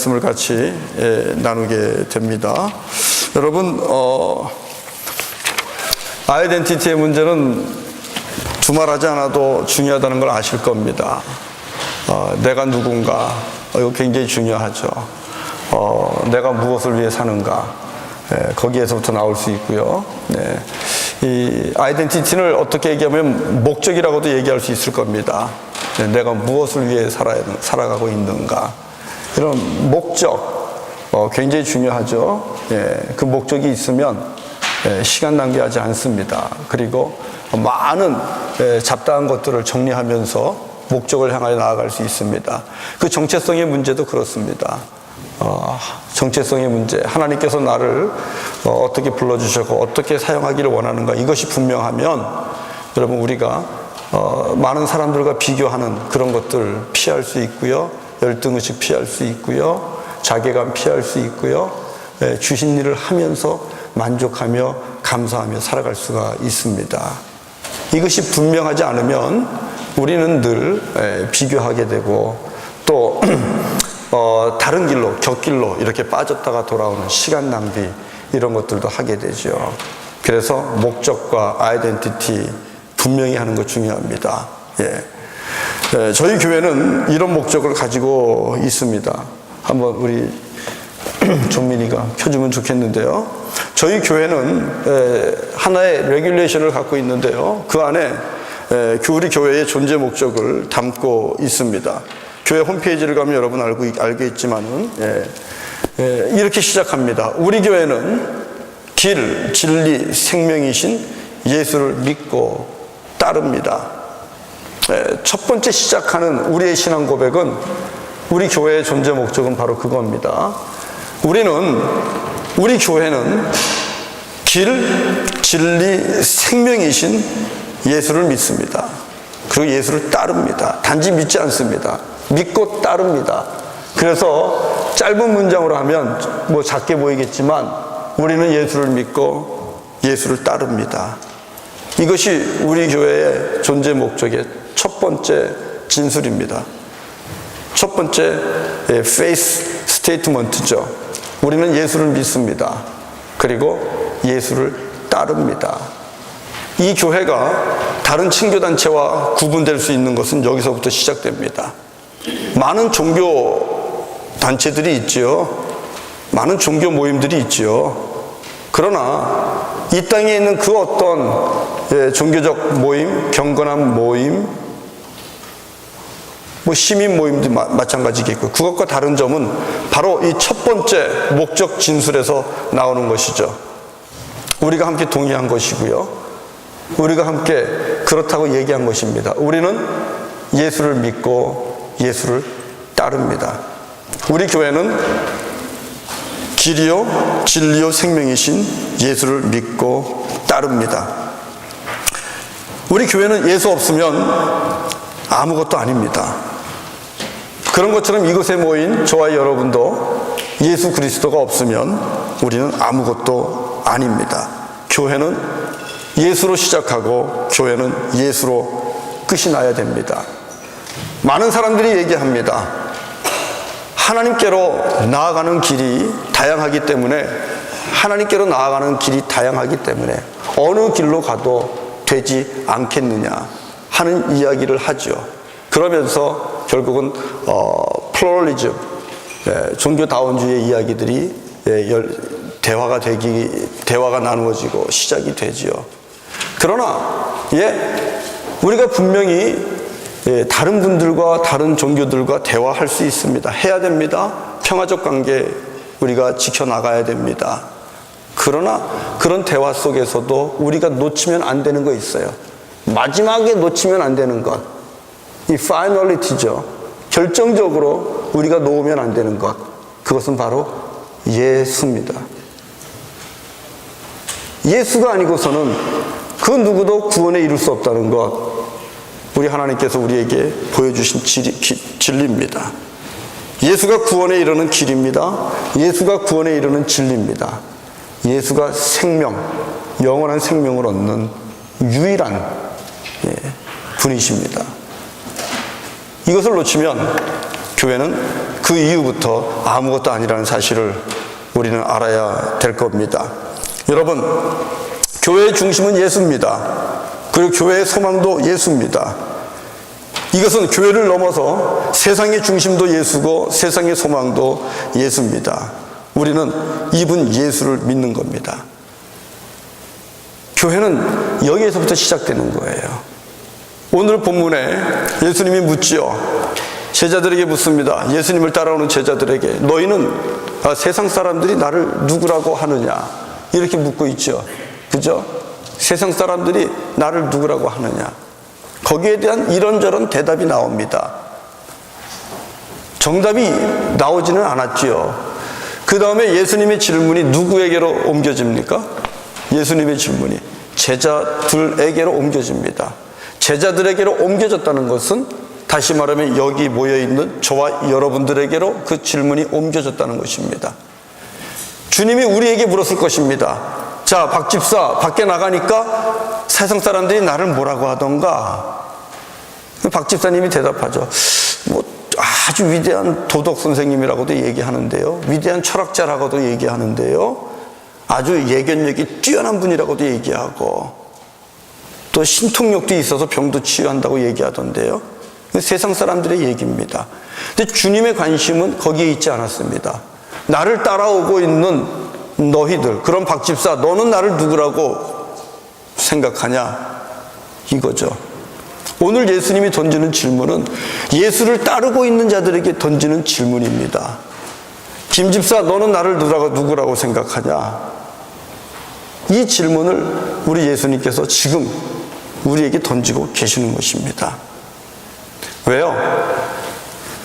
말씀을 같이 나누게 됩니다. 여러분, 아이덴티티의 문제는 두말하지 않아도 중요하다는 걸 아실 겁니다. 내가 누군가, 이거 굉장히 중요하죠. 내가 무엇을 위해 사는가, 거기에서부터 나올 수 있고요. 이 아이덴티티를 어떻게 얘기하면 목적이라고도 얘기할 수 있을 겁니다. 내가 무엇을 위해 살아가고 있는가, 이런 목적 굉장히 중요하죠. 그 목적이 있으면 시간 낭비하지 않습니다. 그리고 많은 잡다한 것들을 정리하면서 목적을 향하여 나아갈 수 있습니다. 그 정체성의 문제도 그렇습니다. 정체성의 문제, 하나님께서 나를 어떻게 불러주셨고 어떻게 사용하기를 원하는가, 이것이 분명하면 여러분, 우리가 많은 사람들과 비교하는 그런 것들 피할 수 있고요, 열등의식 피할 수 있고요, 자괴감 피할 수 있고요, 주신 일을 하면서 만족하며 감사하며 살아갈 수가 있습니다. 이것이 분명하지 않으면 우리는 늘 비교하게 되고, 또 다른 길로, 곁길로 이렇게 빠졌다가 돌아오는 시간 낭비, 이런 것들도 하게 되죠. 그래서 목적과 아이덴티티 분명히 하는 거 중요합니다. 저희 교회는 이런 목적을 가지고 있습니다. 한번 우리 종민이가 켜주면 좋겠는데요. 저희 교회는 하나의 레귤레이션을 갖고 있는데요, 그 안에 우리 교회의 존재 목적을 담고 있습니다. 교회 홈페이지를 가면 여러분 알겠지만은 이렇게 시작합니다. 우리 교회는 길, 진리, 생명이신 예수를 믿고 따릅니다. 첫 번째 시작하는 우리의 신앙 고백은, 우리 교회의 존재 목적은 바로 그겁니다. 우리 교회는 길, 진리, 생명이신 예수를 믿습니다. 그리고 예수를 따릅니다. 단지 믿지 않습니다. 믿고 따릅니다. 그래서 짧은 문장으로 하면 작게 보이겠지만, 우리는 예수를 믿고 예수를 따릅니다. 이것이 우리 교회의 존재 목적의 첫 번째 진술입니다. 첫 번째 faith statement죠. 우리는 예수를 믿습니다. 그리고 예수를 따릅니다. 이 교회가 다른 친교단체와 구분될 수 있는 것은 여기서부터 시작됩니다. 많은 종교 단체들이 있지요. 많은 종교 모임들이 있지요. 그러나 이 땅에 있는 그 어떤 종교적 모임, 경건한 모임, 시민 모임도 마찬가지겠고, 그것과 다른 점은 바로 이 첫 번째 목적 진술에서 나오는 것이죠. 우리가 함께 동의한 것이고요, 우리가 함께 그렇다고 얘기한 것입니다. 우리는 예수를 믿고 예수를 따릅니다. 우리 교회는 길이요 진리요 생명이신 예수를 믿고 따릅니다. 우리 교회는 예수 없으면 아무것도 아닙니다. 그런 것처럼 이곳에 모인 저와 여러분도 예수 그리스도가 없으면 우리는 아무것도 아닙니다. 교회는 예수로 시작하고 교회는 예수로 끝이 나야 됩니다. 많은 사람들이 얘기합니다. 하나님께로 나아가는 길이 다양하기 때문에, 어느 길로 가도 되지 않겠느냐 하는 이야기를 하죠. 그러면서 결국은 플로럴리즘, 종교다원주의 이야기들이 대화가 나누어지고 시작이 되지요. 그러나 우리가 분명히 다른 분들과 다른 종교들과 대화할 수 있습니다. 해야 됩니다. 평화적 관계 우리가 지켜나가야 됩니다. 그러나 그런 대화 속에서도 우리가 놓치면 안 되는 거 있어요. 마지막에 놓치면 안 되는 것, 이 파이널리티죠. 결정적으로 우리가 놓으면 안 되는 것, 그것은 바로 예수입니다. 예수가 아니고서는 그 누구도 구원에 이룰 수 없다는 것, 우리 하나님께서 우리에게 보여주신 진리입니다. 예수가 구원에 이르는 길입니다. 예수가 구원에 이르는 진리입니다. 예수가 생명, 영원한 생명을 얻는 유일한 분이십니다. 이것을 놓치면 교회는 그 이후부터 아무것도 아니라는 사실을 우리는 알아야 될 겁니다. 여러분, 교회의 중심은 예수입니다. 그리고 교회의 소망도 예수입니다. 이것은 교회를 넘어서 세상의 중심도 예수고 세상의 소망도 예수입니다. 우리는 이분 예수를 믿는 겁니다. 교회는 여기에서부터 시작되는 거예요. 오늘 본문에 예수님이 묻지요. 제자들에게 묻습니다. 예수님을 따라오는 제자들에게 너희는 세상 사람들이 나를 누구라고 하느냐 이렇게 묻고 있죠. 그죠? 세상 사람들이 나를 누구라고 하느냐. 거기에 대한 이런저런 대답이 나옵니다. 정답이 나오지는 않았지요. 그 다음에 예수님의 질문이 누구에게로 옮겨집니까? 예수님의 질문이 제자들에게로 옮겨집니다. 제자들에게로 옮겨졌다는 것은 다시 말하면 여기 모여있는 저와 여러분들에게로 그 질문이 옮겨졌다는 것입니다. 주님이 우리에게 물었을 것입니다. 자, 박 집사 밖에 나가니까 세상 사람들이 나를 뭐라고 하던가. 박 집사님이 대답하죠. 뭐 아주 위대한 도덕 선생님이라고도 얘기하는데요. 위대한 철학자라고도 얘기하는데요. 아주 예견력이 뛰어난 분이라고도 얘기하고 또 신통력도 있어서 병도 치유한다고 얘기하던데요. 세상 사람들의 얘기입니다. 근데 주님의 관심은 거기에 있지 않았습니다. 나를 따라오고 있는 너희들, 그럼 박 집사 너는 나를 누구라고 생각하냐 이거죠. 오늘 예수님이 던지는 질문은 예수를 따르고 있는 자들에게 던지는 질문입니다. 김 집사 너는 나를 누구라고 생각하냐. 이 질문을 우리 예수님께서 지금 우리에게 던지고 계시는 것입니다. 왜요?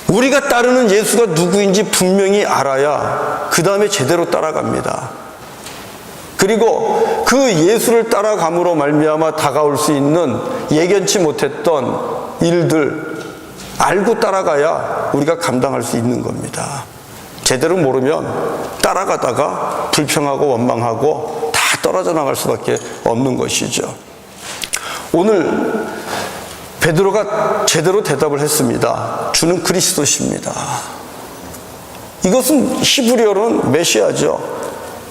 우리가 따르는 예수가 누구인지 분명히 알아야 그 다음에 제대로 따라갑니다. 그리고 그 예수를 따라감으로 말미암아 다가올 수 있는 예견치 못했던 일들 알고 따라가야 우리가 감당할 수 있는 겁니다. 제대로 모르면 따라가다가 불평하고 원망하고 다 떨어져 나갈 수밖에 없는 것이죠. 오늘 베드로가 제대로 대답을 했습니다. 주는 그리스도십니다. 이것은 히브리어로는 메시아죠.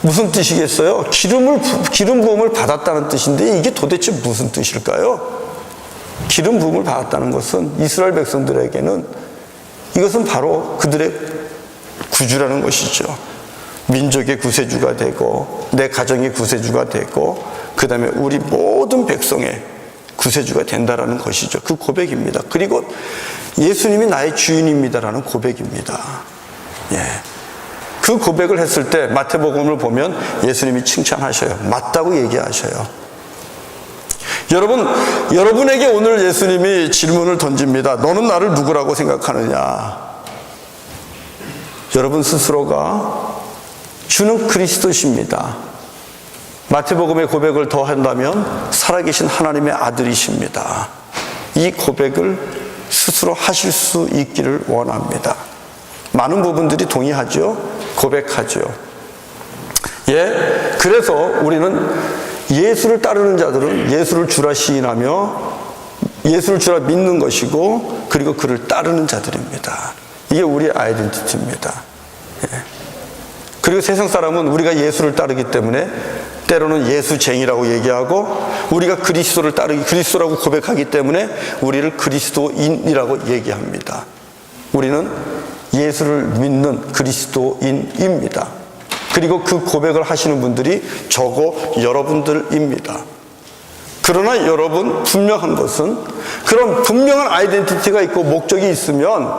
무슨 뜻이겠어요? 기름 부음을 받았다는 뜻인데 이게 도대체 무슨 뜻일까요? 기름 부음을 받았다는 것은 이스라엘 백성들에게는 이것은 바로 그들의 구주라는 것이죠. 민족의 구세주가 되고 내 가정의 구세주가 되고 그 다음에 우리 모든 백성의 구세주가 된다라는 것이죠. 그 고백입니다. 그리고 예수님이 나의 주인입니다라는 고백입니다. 예. 그 고백을 했을 때 마태복음을 보면 예수님이 칭찬하셔요. 맞다고 얘기하셔요. 여러분에게 오늘 예수님이 질문을 던집니다. 너는 나를 누구라고 생각하느냐? 여러분 스스로가 주는 그리스도십니다. 마태복음의 고백을 더한다면 살아계신 하나님의 아들이십니다. 이 고백을 스스로 하실 수 있기를 원합니다. 많은 부분들이 동의하죠. 고백하죠. 예, 그래서 우리는 예수를 따르는 자들은 예수를 주라 시인하며 예수를 주라 믿는 것이고 그리고 그를 따르는 자들입니다. 이게 우리의 아이덴티티입니다. 예. 그리고 세상 사람은 우리가 예수를 따르기 때문에 때로는 예수쟁이라고 얘기하고 우리가 그리스도라고 고백하기 때문에 우리를 그리스도인이라고 얘기합니다. 우리는 예수를 믿는 그리스도인입니다. 그리고 그 고백을 하시는 분들이 저고 여러분들입니다. 그러나 여러분 분명한 것은 그런 분명한 아이덴티티가 있고 목적이 있으면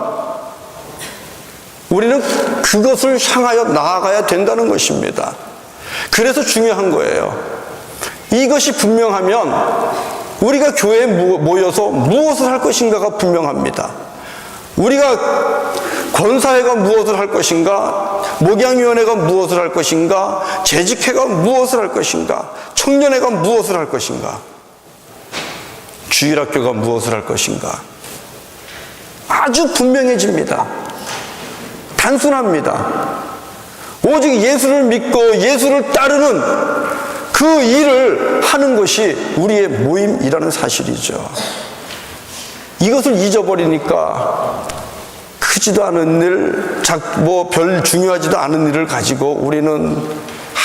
우리는 그것을 향하여 나아가야 된다는 것입니다. 그래서 중요한 거예요. 이것이 분명하면 우리가 교회에 모여서 무엇을 할 것인가가 분명합니다. 우리가 권사회가 무엇을 할 것인가, 목양위원회가 무엇을 할 것인가, 재직회가 무엇을 할 것인가, 청년회가 무엇을 할 것인가, 주일학교가 무엇을 할 것인가 아주 분명해집니다. 단순합니다. 오직 예수를 믿고 예수를 따르는 그 일을 하는 것이 우리의 모임이라는 사실이죠. 이것을 잊어버리니까 크지도 않은 일, 뭐 별 중요하지도 않은 일을 가지고 우리는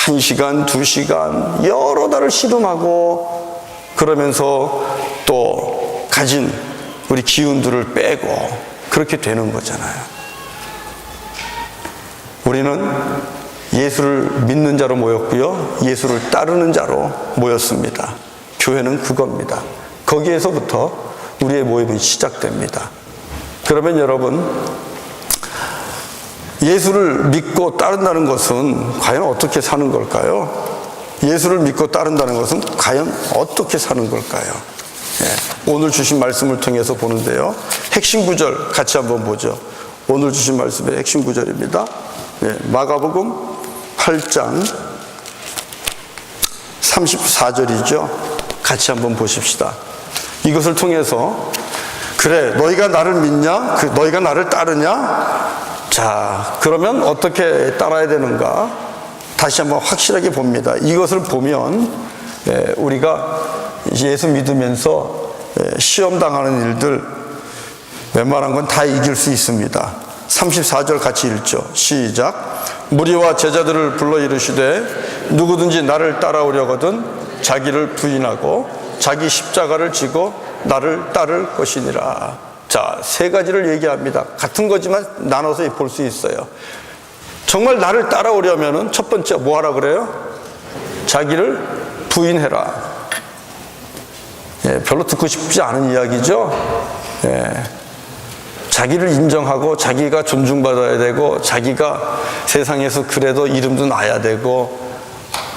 1시간, 2시간 여러 달을 씨름하고 그러면서 또 가진 우리 기운들을 빼고 그렇게 되는 거잖아요. 우리는 예수를 믿는 자로 모였고요, 예수를 따르는 자로 모였습니다. 교회는 그겁니다. 거기에서부터 우리의 모임은 시작됩니다. 그러면 여러분, 예수를 믿고 따른다는 것은 과연 어떻게 사는 걸까요? 예수를 믿고 따른다는 것은 과연 어떻게 사는 걸까요? 오늘 주신 말씀을 통해서 보는데요, 핵심 구절 같이 한번 보죠. 오늘 주신 말씀의 핵심 구절입니다. 마가복음 8장 34절이죠. 같이 한번 보십시다. 이것을 통해서 그래, 너희가 나를 믿냐? 너희가 나를 따르냐? 자, 그러면 어떻게 따라야 되는가? 다시 한번 확실하게 봅니다. 이것을 보면 우리가 예수 믿으면서 시험 당하는 일들 웬만한 건 다 이길 수 있습니다. 34절 같이 읽죠. 시작. 무리와 제자들을 불러 이르시되 누구든지 나를 따라오려거든 자기를 부인하고 자기 십자가를 지고 나를 따를 것이니라. 자, 세 가지를 얘기합니다. 같은 거지만 나눠서 볼 수 있어요. 정말 나를 따라오려면은 첫 번째 뭐 하라 그래요? 자기를 부인해라. 별로 듣고 싶지 않은 이야기죠. 자기를 인정하고 자기가 존중받아야 되고 자기가 세상에서 그래도 이름도 나야 되고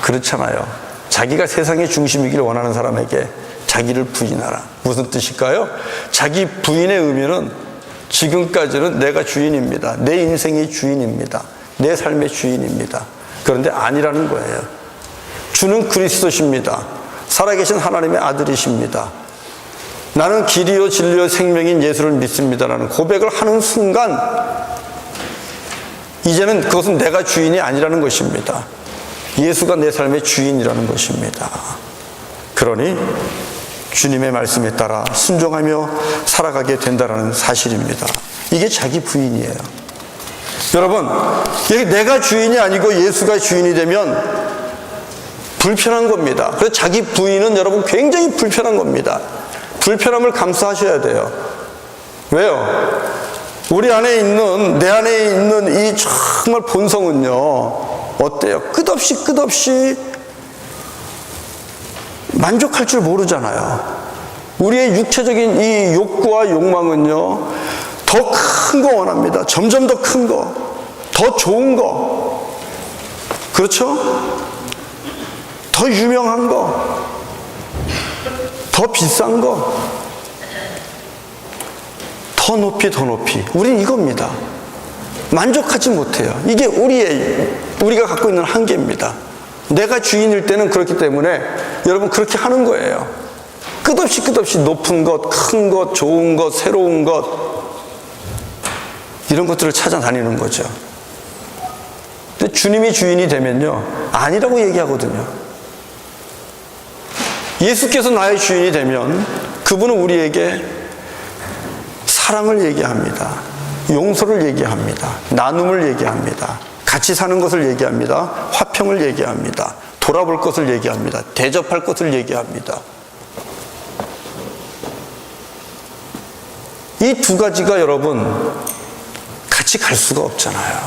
그렇잖아요. 자기가 세상의 중심이길 원하는 사람에게 자기를 부인하라. 무슨 뜻일까요? 자기 부인의 의미는 지금까지는 내가 주인입니다. 내 인생의 주인입니다. 내 삶의 주인입니다. 그런데 아니라는 거예요. 주는 그리스도십니다. 살아계신 하나님의 아들이십니다. 나는 길이요 진리요 생명인 예수를 믿습니다라는 고백을 하는 순간 이제는 그것은 내가 주인이 아니라는 것입니다. 예수가 내 삶의 주인이라는 것입니다. 그러니 주님의 말씀에 따라 순종하며 살아가게 된다는 사실입니다. 이게 자기 부인이에요. 여러분, 내가 주인이 아니고 예수가 주인이 되면 불편한 겁니다. 그래서 자기 부인은 여러분 굉장히 불편한 겁니다. 불편함을 감수하셔야 돼요. 왜요? 우리 안에 있는, 내 안에 있는 이 정말 본성은요, 어때요? 끝없이 만족할 줄 모르잖아요. 우리의 육체적인 이 욕구와 욕망은요, 더 큰 거 원합니다. 점점 더 큰 거, 더 좋은 거, 그렇죠? 더 유명한 거, 더 비싼 거, 더 높이 우린 이겁니다. 만족하지 못해요. 이게 우리가 갖고 있는 한계입니다. 내가 주인일 때는 그렇기 때문에 여러분 그렇게 하는 거예요. 끝없이 높은 것, 큰 것, 좋은 것, 새로운 것, 이런 것들을 찾아다니는 거죠. 근데 주님이 주인이 되면요, 아니라고 얘기하거든요. 예수께서 나의 주인이 되면 그분은 우리에게 사랑을 얘기합니다. 용서를 얘기합니다. 나눔을 얘기합니다. 같이 사는 것을 얘기합니다. 화평을 얘기합니다. 돌아볼 것을 얘기합니다. 대접할 것을 얘기합니다. 이 두 가지가 여러분 같이 갈 수가 없잖아요.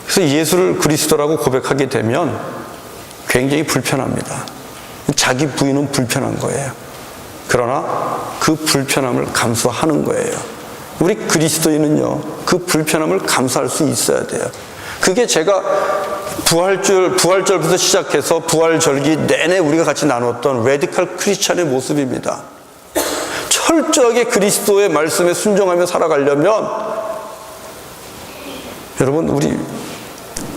그래서 예수를 그리스도라고 고백하게 되면 굉장히 불편합니다. 자기 부인은 불편한 거예요. 그러나 그 불편함을 감수하는 거예요. 우리 그리스도인은요, 그 불편함을 감수할 수 있어야 돼요. 그게 제가 부활절부터 시작해서 부활절기 내내 우리가 같이 나눴던 레디컬 크리스찬의 모습입니다. 철저하게 그리스도의 말씀에 순종하며 살아가려면 여러분 우리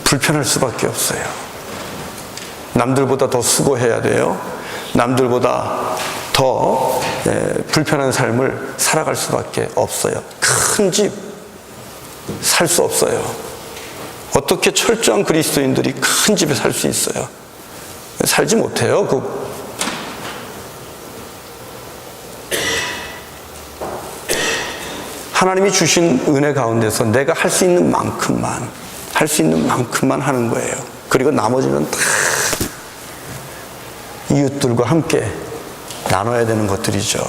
불편할 수밖에 없어요. 남들보다 더 수고해야 돼요. 남들보다 더 불편한 삶을 살아갈 수밖에 없어요. 큰 집 살 수 없어요. 어떻게 철저한 그리스도인들이 큰 집에 살 수 있어요? 살지 못해요. 하나님이 주신 은혜 가운데서 내가 할 수 있는 만큼만 하는 거예요. 그리고 나머지는 다 이웃들과 함께 나눠야 되는 것들이죠.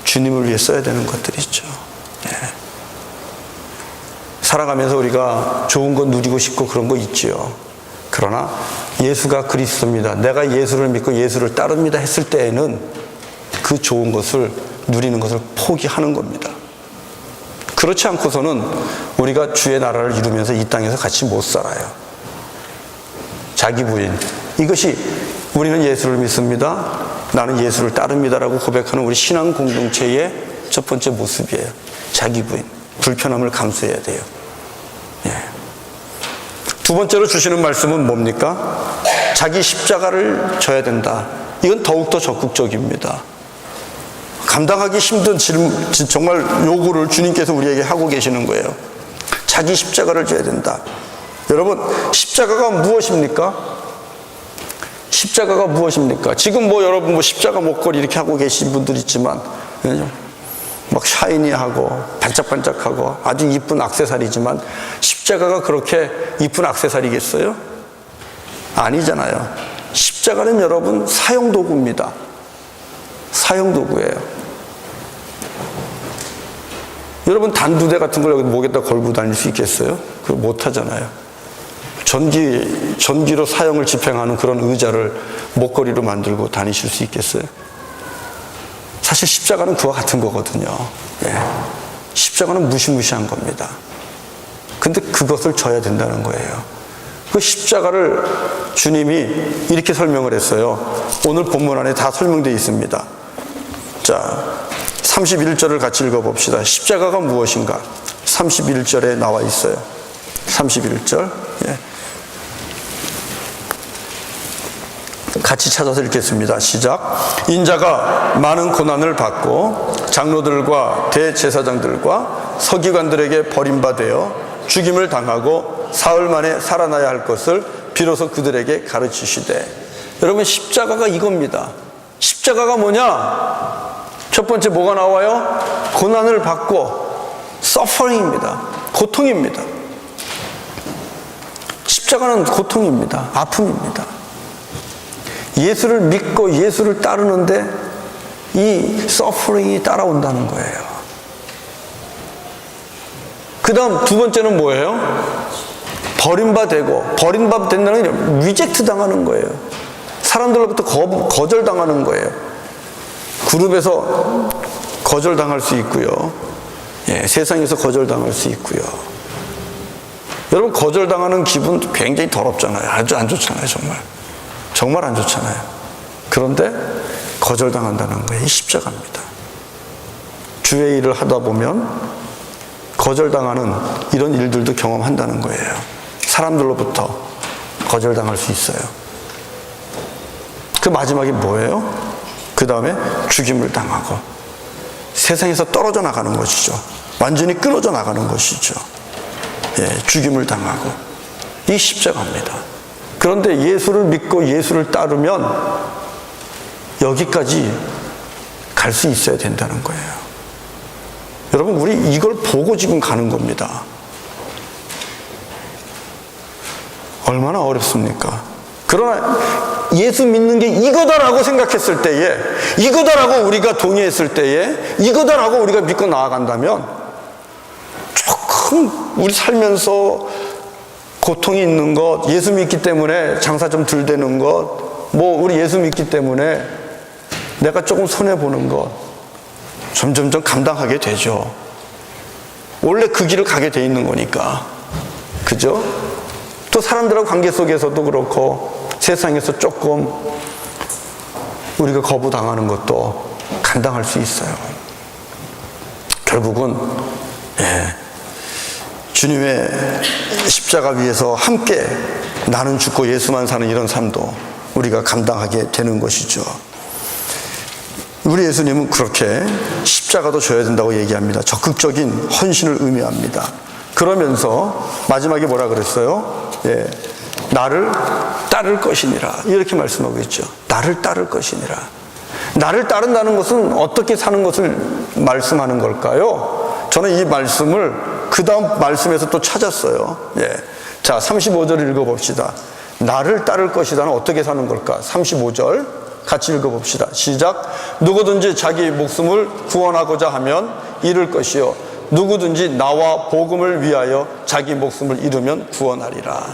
주님을 위해 써야 되는 것들이죠. 살아가면서 우리가 좋은 거 누리고 싶고 그런 거 있지요. 그러나 예수가 그리스도입니다, 내가 예수를 믿고 예수를 따릅니다 했을 때에는 그 좋은 것을 누리는 것을 포기하는 겁니다. 그렇지 않고서는 우리가 주의 나라를 이루면서 이 땅에서 같이 못 살아요. 자기 부인, 이것이 우리는 예수를 믿습니다, 나는 예수를 따릅니다라고 고백하는 우리 신앙 공동체의 첫 번째 모습이에요. 자기 부인, 불편함을 감수해야 돼요. 두 번째로 주시는 말씀은 뭡니까? 자기 십자가를 져야 된다. 이건 더욱더 적극적입니다. 감당하기 힘든 정말 요구를 주님께서 우리에게 하고 계시는 거예요. 자기 십자가를 져야 된다. 여러분, 십자가가 무엇입니까? 십자가가 무엇입니까? 지금 여러분 십자가 목걸이 이렇게 하고 계신 분들 있지만 막 샤이니하고 반짝반짝하고 아주 이쁜 액세서리지만 십자가가 그렇게 이쁜 액세서리겠어요? 아니잖아요. 십자가는 여러분 사용도구입니다. 사용도구예요. 여러분 단두대 같은 걸 여기 목에다 걸고 다닐 수 있겠어요? 그거 못하잖아요. 전기로 사형을 집행하는 그런 의자를 목걸이로 만들고 다니실 수 있겠어요? 사실 십자가는 그와 같은 거거든요. 십자가는 무시무시한 겁니다. 근데 그것을 져야 된다는 거예요. 그 십자가를 주님이 이렇게 설명을 했어요. 오늘 본문 안에 다 설명되어 있습니다. 자, 31절을 같이 읽어봅시다. 십자가가 무엇인가? 31절에 나와 있어요. 31절. 같이 찾아서 읽겠습니다. 시작. 인자가 많은 고난을 받고 장로들과 대제사장들과 서기관들에게 버림받아 죽임을 당하고 사흘 만에 살아나야 할 것을 비로소 그들에게 가르치시되. 여러분, 십자가가 이겁니다. 십자가가 뭐냐? 첫 번째 뭐가 나와요? 고난을 받고 suffering입니다. 고통입니다. 십자가는 고통입니다. 아픔입니다. 예수를 믿고 예수를 따르는데 이 suffering이 따라온다는 거예요. 그 다음 두 번째는 뭐예요? 버림받되고, 버림받된다는 게 리젝트 당하는 거예요. 사람들로부터 거절당하는 거예요. 그룹에서 거절당할 수 있고요. 세상에서 거절당할 수 있고요. 여러분, 거절당하는 기분 굉장히 더럽잖아요. 아주 안 좋잖아요. 정말 안 좋잖아요. 그런데 거절당한다는 거예요. 이 십자가입니다. 주의 일을 하다 보면 거절당하는 이런 일들도 경험한다는 거예요. 사람들로부터 거절당할 수 있어요. 그 마지막에 뭐예요? 그 다음에 죽임을 당하고 세상에서 떨어져 나가는 것이죠. 완전히 끊어져 나가는 것이죠. 죽임을 당하고. 이 십자가입니다. 그런데 예수를 믿고 예수를 따르면 여기까지 갈 수 있어야 된다는 거예요. 여러분, 우리 이걸 보고 지금 가는 겁니다. 얼마나 어렵습니까? 그러나 예수 믿는 게 이거다라고 생각했을 때에, 이거다라고 우리가 동의했을 때에, 이거다라고 우리가 믿고 나아간다면 조금 우리 살면서 고통이 있는 것, 예수 믿기 때문에 장사 좀 덜 되는 것, 우리 예수 믿기 때문에 내가 조금 손해보는 것, 점점점 감당하게 되죠. 원래 그 길을 가게 돼 있는 거니까. 그죠? 또 사람들하고 관계 속에서도 그렇고, 세상에서 조금 우리가 거부당하는 것도 감당할 수 있어요. 결국은, 주님의 십자가 위에서 함께 나는 죽고 예수만 사는 이런 삶도 우리가 감당하게 되는 것이죠. 우리 예수님은 그렇게 십자가도 져야 된다고 얘기합니다. 적극적인 헌신을 의미합니다. 그러면서 마지막에 뭐라 그랬어요? 나를 따를 것이니라, 이렇게 말씀하고 있죠. 나를 따를 것이니라. 나를 따른다는 것은 어떻게 사는 것을 말씀하는 걸까요? 저는 이 말씀을 그 다음 말씀에서 또 찾았어요. 자, 35절 읽어봅시다. 나를 따를 것이다는 어떻게 사는 걸까? 35절 같이 읽어봅시다. 시작. 누구든지 자기 목숨을 구원하고자 하면 잃을 것이요, 누구든지 나와 복음을 위하여 자기 목숨을 잃으면 구원하리라.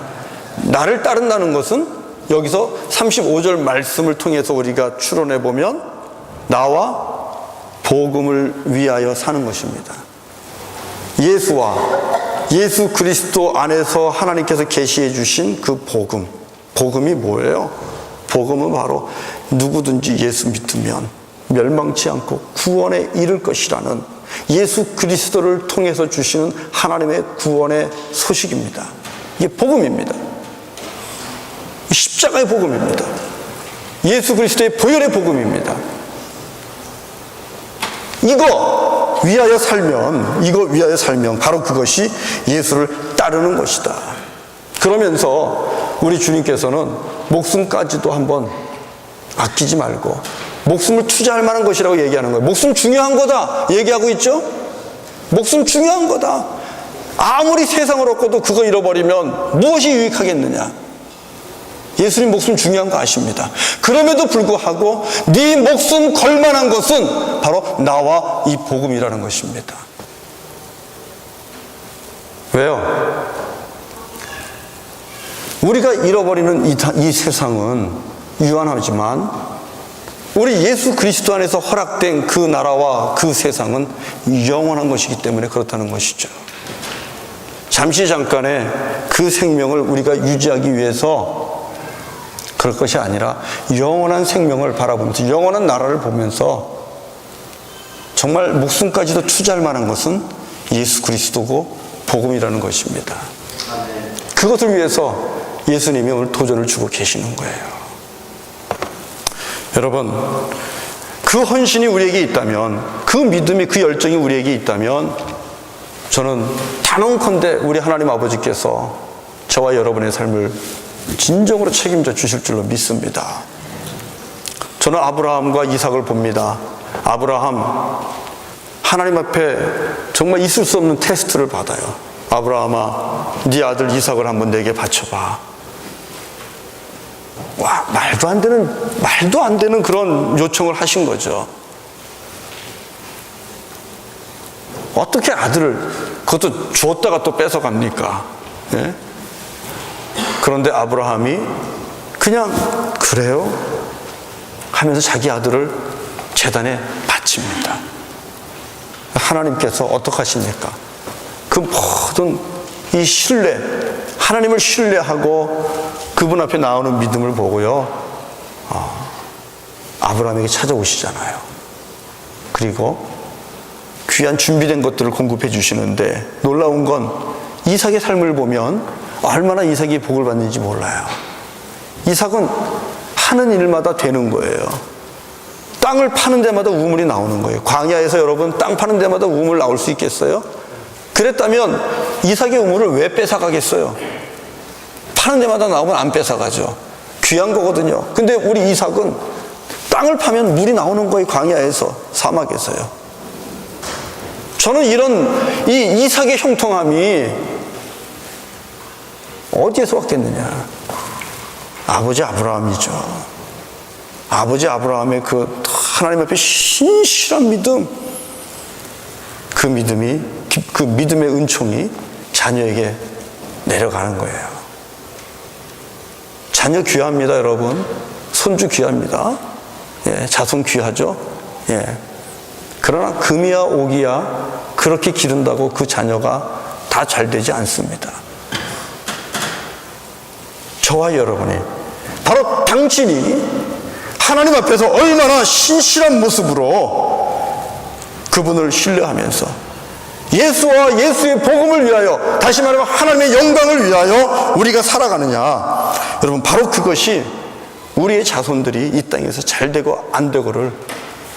나를 따른다는 것은 여기서 35절 말씀을 통해서 우리가 추론해 보면 나와 복음을 위하여 사는 것입니다. 예수와 예수 그리스도 안에서 하나님께서 계시해 주신 그 복음. 복음이 뭐예요? 복음은 바로 누구든지 예수 믿으면 멸망치 않고 구원에 이를 것이라는 예수 그리스도를 통해서 주시는 하나님의 구원의 소식입니다. 이게 복음입니다. 십자가의 복음입니다. 예수 그리스도의 보혈의 복음입니다. 이거 위하여 살면 바로 그것이 예수를 따르는 것이다. 그러면서 우리 주님께서는 목숨까지도 한번 아끼지 말고 목숨을 투자할 만한 것이라고 얘기하는 거예요. 목숨 중요한 거다 얘기하고 있죠. 목숨 중요한 거다. 아무리 세상을 얻고도 그거 잃어버리면 무엇이 유익하겠느냐. 예수님 목숨 중요한 거 아십니다. 그럼에도 불구하고 네 목숨 걸 만한 것은 바로 나와 이 복음이라는 것입니다. 왜요? 우리가 잃어버리는 이 세상은 유한하지만 우리 예수 그리스도 안에서 허락된 그 나라와 그 세상은 영원한 것이기 때문에 그렇다는 것이죠. 잠시 잠깐의 그 생명을 우리가 유지하기 위해서 그럴 것이 아니라 영원한 생명을 바라보면서 영원한 나라를 보면서 정말 목숨까지도 투자할 만한 것은 예수 그리스도고 복음이라는 것입니다. 그것을 위해서 예수님이 오늘 도전을 주고 계시는 거예요. 여러분, 그 헌신이 우리에게 있다면, 그 믿음이, 그 열정이 우리에게 있다면 저는 단언컨대 우리 하나님 아버지께서 저와 여러분의 삶을 진정으로 책임져 주실 줄로 믿습니다. 저는 아브라함과 이삭을 봅니다. 아브라함, 하나님 앞에 정말 있을 수 없는 테스트를 받아요. 아브라함아, 네 아들 이삭을 한번 내게 바쳐봐. 와, 말도 안 되는 그런 요청을 하신 거죠. 어떻게 아들을, 그것도 주었다가 또 뺏어갑니까? 예? 그런데 아브라함이 그냥 그래요 하면서 자기 아들을 제단에 바칩니다. 하나님께서 어떻게 하십니까? 그 모든 이 신뢰, 하나님을 신뢰하고 그분 앞에 나오는 믿음을 보고요, 아브라함에게 찾아오시잖아요. 그리고 귀한 준비된 것들을 공급해 주시는데 놀라운 건 이삭의 삶을 보면 얼마나 이삭이 복을 받는지 몰라요. 이삭은 하는 일마다 되는 거예요. 땅을 파는 데마다 우물이 나오는 거예요. 광야에서 여러분 땅 파는 데마다 우물 나올 수 있겠어요? 그랬다면 이삭의 우물을 왜 뺏어가겠어요? 파는 데마다 나오면 안 뺏어가죠. 귀한 거거든요. 근데 우리 이삭은 땅을 파면 물이 나오는 거예요. 광야에서, 사막에서요. 저는 이런 이 이삭의 형통함이 어디에서 왔겠느냐? 아버지 아브라함이죠. 아버지 아브라함의 그 하나님 앞에 신실한 믿음, 그 믿음의 은총이 자녀에게 내려가는 거예요. 자녀 귀합니다, 여러분. 손주 귀합니다. 예, 자손 귀하죠. 예. 그러나 금이야 옥이야 그렇게 기른다고 그 자녀가 다 잘 되지 않습니다. 저와 여러분이 바로 당신이 하나님 앞에서 얼마나 신실한 모습으로 그분을 신뢰하면서 예수와 예수의 복음을 위하여, 다시 말하면 하나님의 영광을 위하여 우리가 살아가느냐, 여러분 바로 그것이 우리의 자손들이 이 땅에서 잘 되고 안 되고를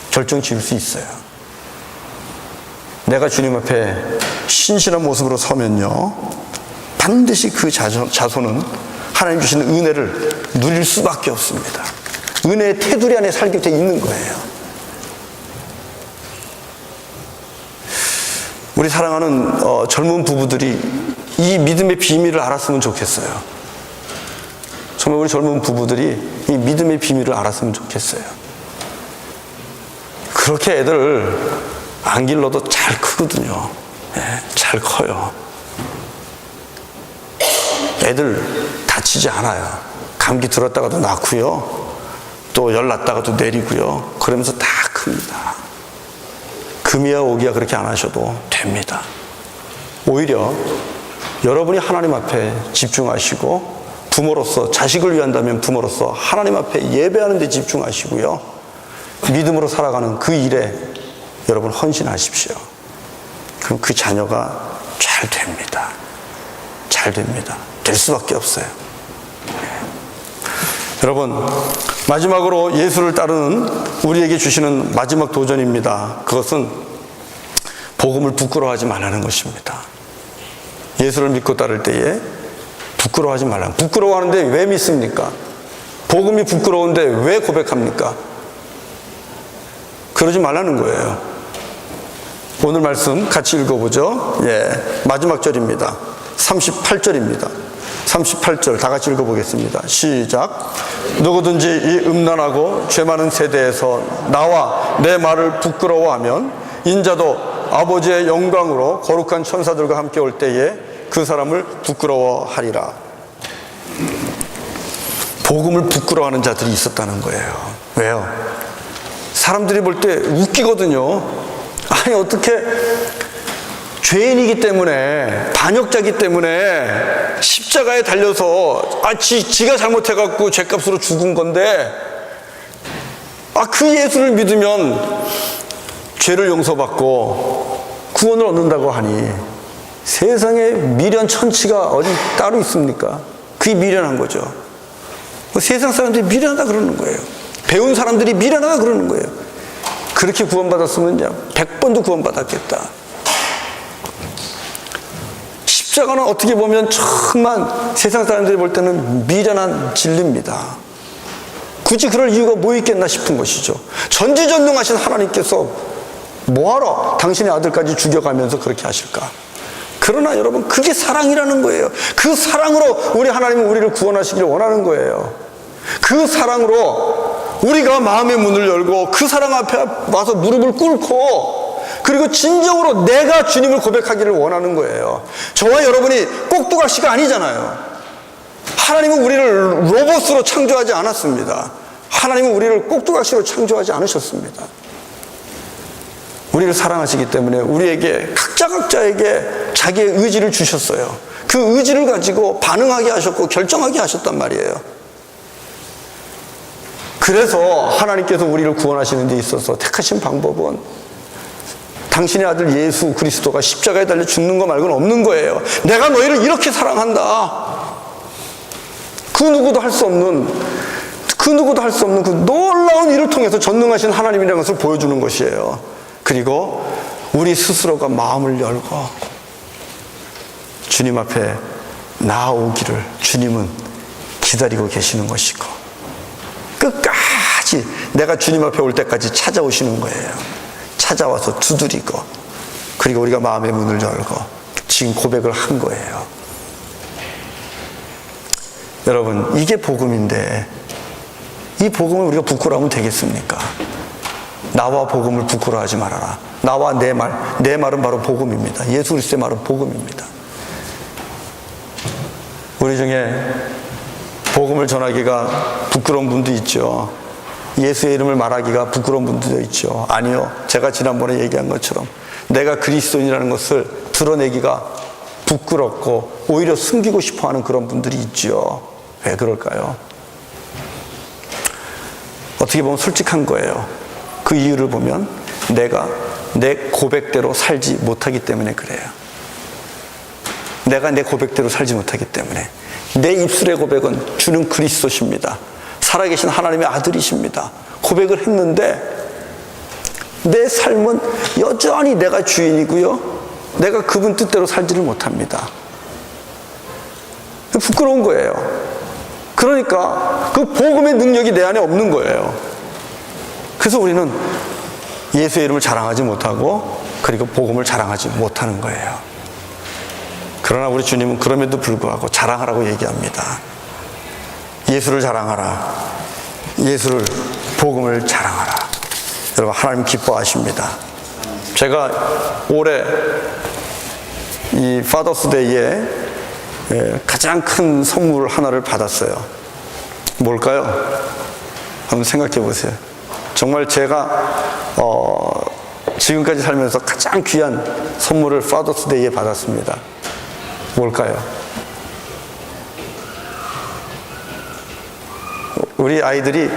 결정 지을 수 있어요. 내가 주님 앞에 신실한 모습으로 서면요, 반드시 그 자손은 하나님 주시는 은혜를 누릴 수밖에 없습니다. 은혜의 테두리 안에 살게 돼 있는 거예요. 우리 사랑하는 젊은 부부들이 이 믿음의 비밀을 알았으면 좋겠어요. 정말 우리 젊은 부부들이 이 믿음의 비밀을 알았으면 좋겠어요. 그렇게 애들 안 길러도 잘 크거든요. 잘 커요. 애들 다치지 않아요. 감기 들었다가도 낫고요. 또 열 났다가도 내리고요. 그러면서 다 큽니다. 금이야 오기야 그렇게 안 하셔도 됩니다. 오히려 여러분이 하나님 앞에 집중하시고 부모로서 자식을 위한다면 부모로서 하나님 앞에 예배하는 데 집중하시고요. 믿음으로 살아가는 그 일에 여러분 헌신하십시오. 그럼 그 자녀가 잘 됩니다. 잘 됩니다. 될 수밖에 없어요. 여러분, 마지막으로 예수를 따르는 우리에게 주시는 마지막 도전입니다. 그것은 복음을 부끄러워하지 말라는 것입니다. 예수를 믿고 따를 때에 부끄러워하지 말라. 부끄러워하는데 왜 믿습니까? 복음이 부끄러운데 왜 고백합니까? 그러지 말라는 거예요. 오늘 말씀 같이 읽어보죠. 마지막 절입니다. 38절입니다. 38절 다 같이 읽어보겠습니다. 시작. 누구든지 이 음란하고 죄 많은 세대에서 나와 내 말을 부끄러워하면 인자도 아버지의 영광으로 거룩한 천사들과 함께 올 때에 그 사람을 부끄러워하리라. 복음을 부끄러워하는 자들이 있었다는 거예요. 왜요? 사람들이 볼 때 웃기거든요. 아니 어떻게 죄인이기 때문에, 반역자이기 때문에 십자가에 달려서 지가 잘못해갖고 죄값으로 죽은 건데 그 예수를 믿으면 죄를 용서받고 구원을 얻는다고 하니 세상에 미련 천치가 어디 따로 있습니까? 그게 미련한 거죠. 세상 사람들이 미련하다 그러는 거예요. 배운 사람들이 미련하다 그러는 거예요. 그렇게 구원받았으면 100번도 구원받았겠다. 십자가는 어떻게 보면 정말 세상 사람들이 볼 때는 미련한 진리입니다. 굳이 그럴 이유가 뭐 있겠나 싶은 것이죠. 전지전능하신 하나님께서 뭐하러 당신의 아들까지 죽여가면서 그렇게 하실까? 그러나 여러분, 그게 사랑이라는 거예요. 그 사랑으로 우리 하나님은 우리를 구원하시기를 원하는 거예요. 그 사랑으로 우리가 마음의 문을 열고 그 사랑 앞에 와서 무릎을 꿇고 그리고 진정으로 내가 주님을 고백하기를 원하는 거예요. 저와 여러분이 꼭두각시가 아니잖아요. 하나님은 우리를 로봇으로 창조하지 않았습니다. 하나님은 우리를 꼭두각시로 창조하지 않으셨습니다. 우리를 사랑하시기 때문에 우리에게 각자에게 자기의 의지를 주셨어요. 그 의지를 가지고 반응하게 하셨고 결정하게 하셨단 말이에요. 그래서 하나님께서 우리를 구원하시는 데 있어서 택하신 방법은 당신의 아들 예수 그리스도가 십자가에 달려 죽는 거 말고는 없는 거예요. 내가 너희를 이렇게 사랑한다. 그 누구도 할 수 없는 그 놀라운 일을 통해서 전능하신 하나님이라는 것을 보여주는 것이에요. 그리고 우리 스스로가 마음을 열고 주님 앞에 나아오기를 주님은 기다리고 계시는 것이고 끝까지 내가 주님 앞에 올 때까지 찾아오시는 거예요. 찾아와서 두드리고 그리고 우리가 마음의 문을 열고 지금 고백을 한 거예요. 여러분, 이게 복음인데 이 복음을 우리가 부끄러워하면 되겠습니까? 나와 복음을 부끄러워하지 말아라. 나와 내 말은 바로 복음입니다. 예수 그리스도의 말은 복음입니다. 우리 중에 복음을 전하기가 부끄러운 분도 있죠. 예수의 이름을 말하기가 부끄러운 분들도 있죠. 아니요, 제가 지난번에 얘기한 것처럼 내가 그리스도인이라는 것을 드러내기가 부끄럽고 오히려 숨기고 싶어하는 그런 분들이 있죠. 왜 그럴까요? 어떻게 보면 솔직한 거예요. 그 이유를 보면 내가 내 고백대로 살지 못하기 때문에 그래요. 내가 내 고백대로 살지 못하기 때문에. 내 입술의 고백은 주는 그리스도십니다. 살아계신 하나님의 아들이십니다. 고백을 했는데 내 삶은 여전히 내가 주인이고요. 내가 그분 뜻대로 살지를 못합니다. 부끄러운 거예요. 그러니까 그 복음의 능력이 내 안에 없는 거예요. 그래서 우리는 예수의 이름을 자랑하지 못하고 그리고 복음을 자랑하지 못하는 거예요. 그러나 우리 주님은 그럼에도 불구하고 자랑하라고 얘기합니다. 예수를 자랑하라. 예수를, 복음을 자랑하라. 여러분, 하나님 기뻐하십니다. 제가 올해 이 파더스데이에 가장 큰 선물 하나를 받았어요. 뭘까요? 한번 생각해 보세요. 정말 제가 지금까지 살면서 가장 귀한 선물을 파더스데이에 받았습니다. 뭘까요? 우리 아이들이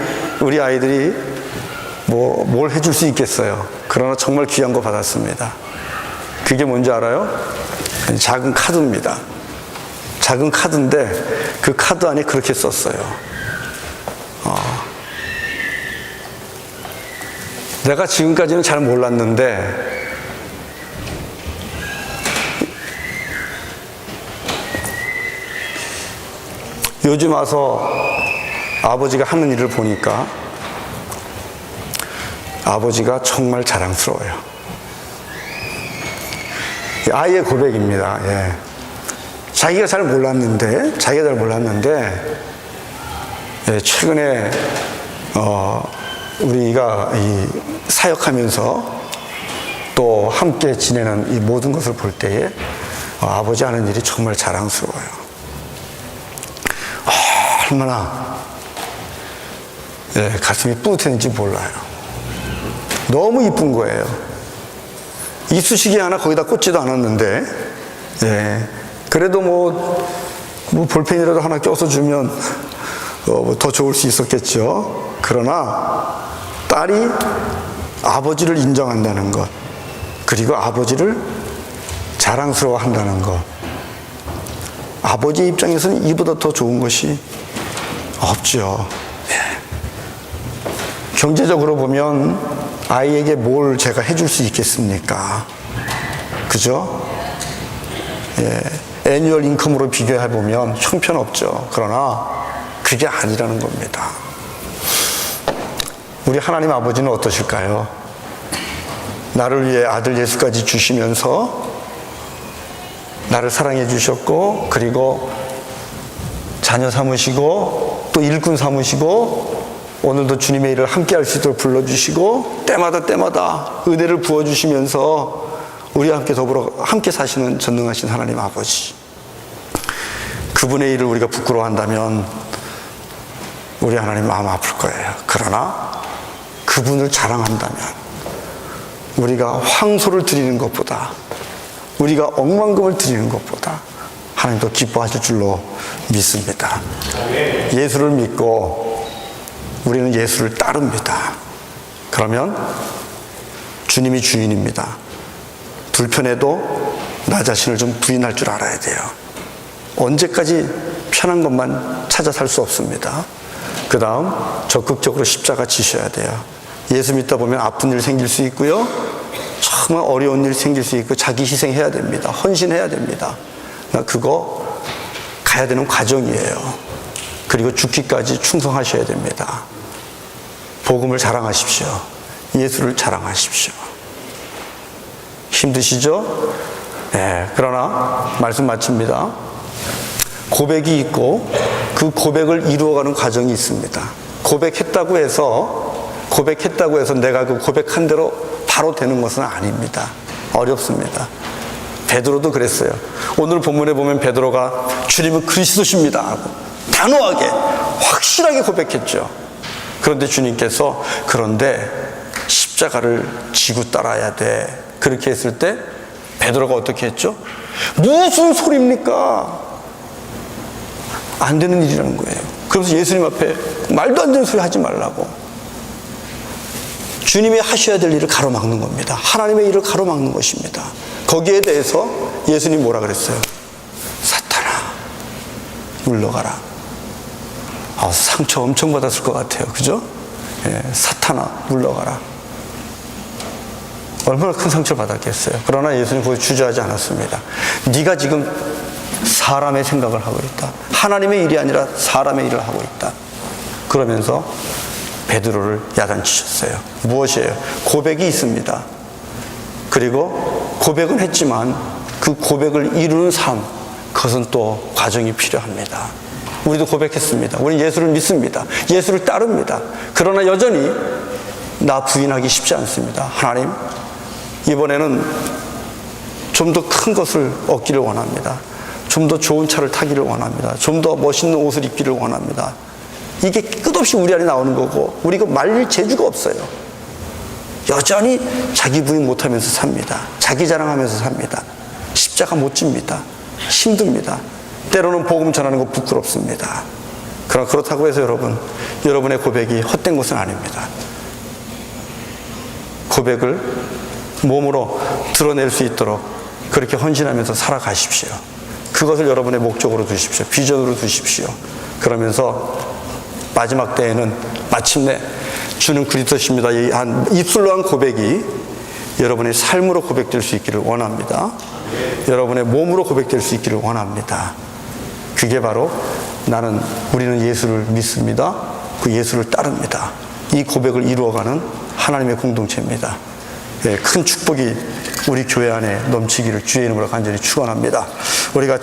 뭘 해줄 수 있겠어요. 그러나 정말 귀한 거 받았습니다. 그게 뭔지 알아요? 작은 카드입니다. 작은 카드인데 그 카드 안에 그렇게 썼어요. 내가 지금까지는 잘 몰랐는데 요즘 와서 아버지가 하는 일을 보니까 아버지가 정말 자랑스러워요. 아이의 고백입니다. 예. 자기가 잘 몰랐는데 예, 최근에 우리가 이 사역하면서 또 함께 지내는 이 모든 것을 볼 때에 아버지 하는 일이 정말 자랑스러워요. 얼마나 가슴이 뿌듯했는지 몰라요. 너무 이쁜 거예요. 이쑤시개 하나 거기다 꽂지도 않았는데, 그래도 뭐 볼펜이라도 하나 껴서 주면 더 좋을 수 있었겠죠. 그러나 딸이 아버지를 인정한다는 것, 그리고 아버지를 자랑스러워한다는 것, 아버지 입장에서는 이보다 더 좋은 것이 없죠. 경제적으로 보면 아이에게 뭘 제가 해줄 수 있겠습니까? 그죠? 애뉴얼 인컴으로 비교해보면 형편없죠. 그러나 그게 아니라는 겁니다. 우리 하나님 아버지는 어떠실까요? 나를 위해 아들 예수까지 주시면서 나를 사랑해 주셨고, 그리고 자녀 삼으시고 또 일꾼 삼으시고 오늘도 주님의 일을 함께 할 수 있도록 불러주시고 때마다 은혜를 부어주시면서 우리와 함께 더불어 함께 사시는 전능하신 하나님 아버지, 그분의 일을 우리가 부끄러워한다면 우리 하나님 마음 아플 거예요. 그러나 그분을 자랑한다면 우리가 황소를 드리는 것보다, 우리가 억만금을 드리는 것보다 하나님도 기뻐하실 줄로 믿습니다. 예수를 믿고 우리는 예수를 따릅니다. 그러면 주님이 주인입니다. 불편해도 나 자신을 좀 부인할 줄 알아야 돼요. 언제까지 편한 것만 찾아 살 수 없습니다. 그 다음 적극적으로 십자가 지셔야 돼요. 예수 믿다 보면 아픈 일 생길 수 있고요, 정말 어려운 일 생길 수 있고, 자기 희생해야 됩니다. 헌신해야 됩니다. 그거 가야 되는 과정이에요. 그리고 죽기까지 충성하셔야 됩니다. 복음을 자랑하십시오. 예수를 자랑하십시오. 힘드시죠? 그러나 말씀 마칩니다. 고백이 있고 그 고백을 이루어가는 과정이 있습니다. 고백했다고 해서 내가 그 고백한 대로 바로 되는 것은 아닙니다. 어렵습니다. 베드로도 그랬어요. 오늘 본문에 보면 베드로가 주님은 그리스도십니다 하고 단호하게 확실하게 고백했죠. 그런데 주님께서 그런데 십자가를 지고 따라야 돼, 그렇게 했을 때 베드로가 어떻게 했죠? 무슨 소리입니까? 안 되는 일이라는 거예요. 그래서 예수님 앞에 말도 안 되는 소리 하지 말라고, 주님이 하셔야 될 일을 가로막는 겁니다. 하나님의 일을 가로막는 것입니다. 거기에 대해서 예수님 뭐라 그랬어요? 사탄아 물러가라. 상처 엄청 받았을 것 같아요. 그죠? 사탄아 물러가라. 얼마나 큰 상처를 받았겠어요. 그러나 예수님 거기 주저하지 않았습니다. 네가 지금 사람의 생각을 하고 있다. 하나님의 일이 아니라 사람의 일을 하고 있다. 그러면서 베드로를 야단치셨어요. 무엇이에요? 고백이 있습니다. 그리고 고백은 했지만 그 고백을 이루는 삶, 그것은 또 과정이 필요합니다. 우리도 고백했습니다. 우리는 예수를 믿습니다. 예수를 따릅니다. 그러나 여전히 나 부인하기 쉽지 않습니다. 하나님, 이번에는 좀 더 큰 것을 얻기를 원합니다. 좀 더 좋은 차를 타기를 원합니다. 좀 더 멋있는 옷을 입기를 원합니다. 이게 끝없이 우리 안에 나오는 거고, 우리가 말릴 재주가 없어요. 여전히 자기 부인 못하면서 삽니다. 자기 자랑하면서 삽니다. 십자가 못 집니다. 힘듭니다. 때로는 복음 전하는 거 부끄럽습니다. 그러나 그렇다고 해서 여러분의 고백이 헛된 것은 아닙니다. 고백을 몸으로 드러낼 수 있도록 그렇게 헌신하면서 살아가십시오. 그것을 여러분의 목적으로 두십시오. 비전으로 두십시오. 그러면서 마지막 때에는 마침내 주는 그리스도십니다. 한 입술로 한 고백이 여러분의 삶으로 고백될 수 있기를 원합니다. 여러분의 몸으로 고백될 수 있기를 원합니다. 그게 바로 우리는 예수를 믿습니다. 그 예수를 따릅니다. 이 고백을 이루어가는 하나님의 공동체입니다. 큰 축복이 우리 교회 안에 넘치기를 주의 이름으로 간절히 축원합니다. 우리가